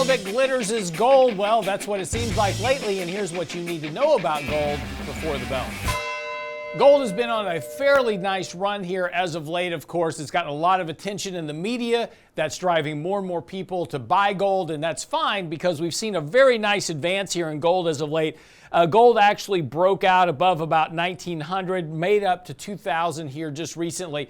all that glitters is gold. Well, that's what it seems like lately, and here's what you need to know about gold before the bell. Gold has been on a fairly nice run here as of late, of course. It's gotten a lot of attention in the media. That's driving more and more people to buy gold, and that's fine because we've seen a very nice advance here in gold as of late. Gold actually broke out above about 1900, made up to 2000 here just recently.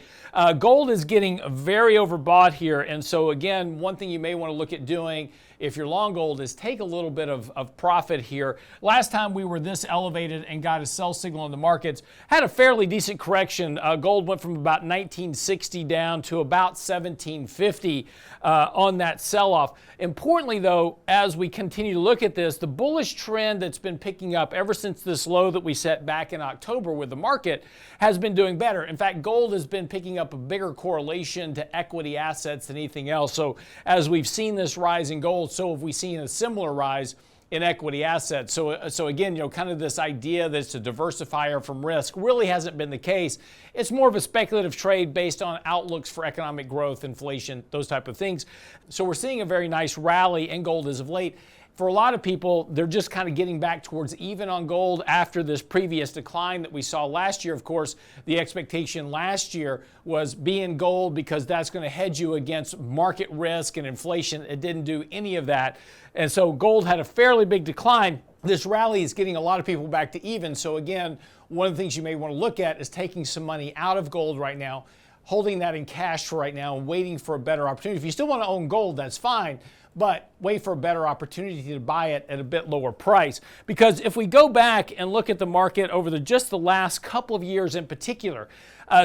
Gold is getting very overbought here, and so again, one thing you may want to look at doing if you're long gold is take a little bit of profit here. Last time we were this elevated and got a sell signal in the markets, had a fairly decent correction. Gold went from about 1960 down to about 1750 on that sell-off. Importantly though, as we continue to look at this, the bullish trend that's been picking up ever since this low that we set back in October with the market has been doing better. In fact, gold has been picking up a bigger correlation to equity assets than anything else. So as we've seen this rise in gold, so have we seen a similar rise in equity assets. So again, kind of this idea that it's a diversifier from risk really hasn't been the case. It's more of a speculative trade based on outlooks for economic growth, inflation, those type of things. So we're seeing a very nice rally in gold as of late. For a lot of people, they're just kind of getting back towards even on gold after this previous decline that we saw last year. Of course, the expectation last year was be in gold because that's going to hedge you against market risk and inflation. It didn't do any of that. And so gold had a fairly big decline. This rally is getting a lot of people back to even. So again, one of the things you may want to look at is taking some money out of gold right now, holding that in cash for right now and waiting for a better opportunity. If you still want to own gold, that's fine, but wait for a better opportunity to buy it at a bit lower price. Because if we go back and look at the market over just the last couple of years in particular,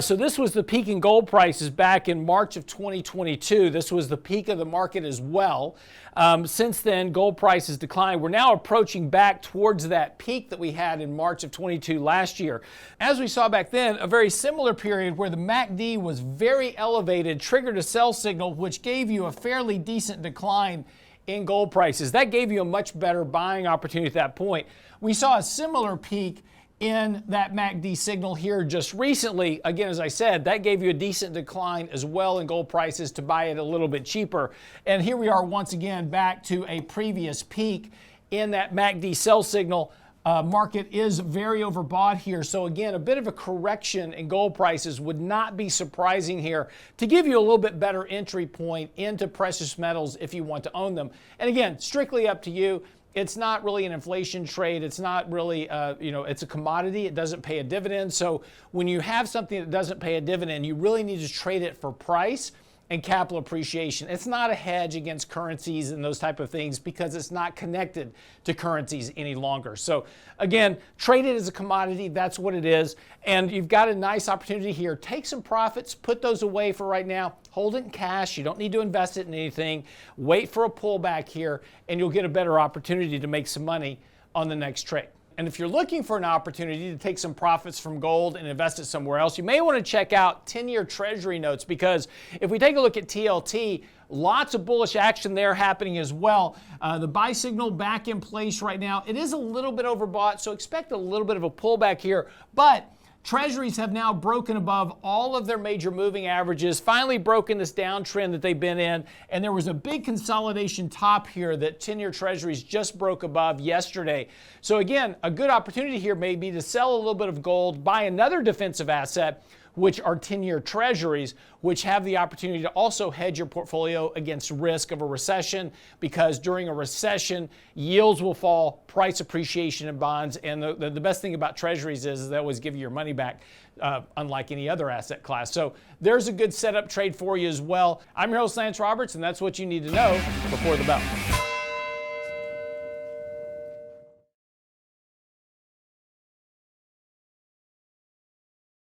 so this was the peak in gold prices back in March of 2022. This was the peak of the market as well. Since then, gold prices declined. We're now approaching back towards that peak that we had in March of 22 last year. As we saw back then, a very similar period where the MACD was very elevated, triggered a sell signal, which gave you a fairly decent decline in gold prices. That gave you a much better buying opportunity at that point. We saw a similar peak in that MACD signal here just recently. Again, as I said, that gave you a decent decline as well in gold prices to buy it a little bit cheaper. And here we are once again back to a previous peak in that MACD sell signal. Market is very overbought here. So again, a bit of a correction in gold prices would not be surprising here to give you a little bit better entry point into precious metals if you want to own them. And again, strictly up to you. It's not really an inflation trade. It's not really, it's a commodity. It doesn't pay a dividend. So when you have something that doesn't pay a dividend, you really need to trade it for price and capital appreciation. It's not a hedge against currencies and those type of things because it's not connected to currencies any longer. So again, trade it as a commodity. That's what it is. And you've got a nice opportunity here. Take some profits, put those away for right now. Hold it in cash. You don't need to invest it in anything. Wait for a pullback here and you'll get a better opportunity to make some money on the next trade. And if you're looking for an opportunity to take some profits from gold and invest it somewhere else, you may want to check out 10-year Treasury notes, because if we take a look at TLT, lots of bullish action there happening as well. The buy signal back in place right now. It is a little bit overbought, so expect a little bit of a pullback here. But Treasuries have now broken above all of their major moving averages, finally broken this downtrend that they've been in. And there was a big consolidation top here that 10-year Treasuries just broke above yesterday. So again, a good opportunity here may be to sell a little bit of gold, buy another defensive asset, which are 10-year Treasuries, which have the opportunity to also hedge your portfolio against risk of a recession, because during a recession, yields will fall, price appreciation in bonds, and the best thing about Treasuries is they always give you your money back, unlike any other asset class. So there's a good setup trade for you as well. I'm your host, Lance Roberts, and that's what you need to know before the bell.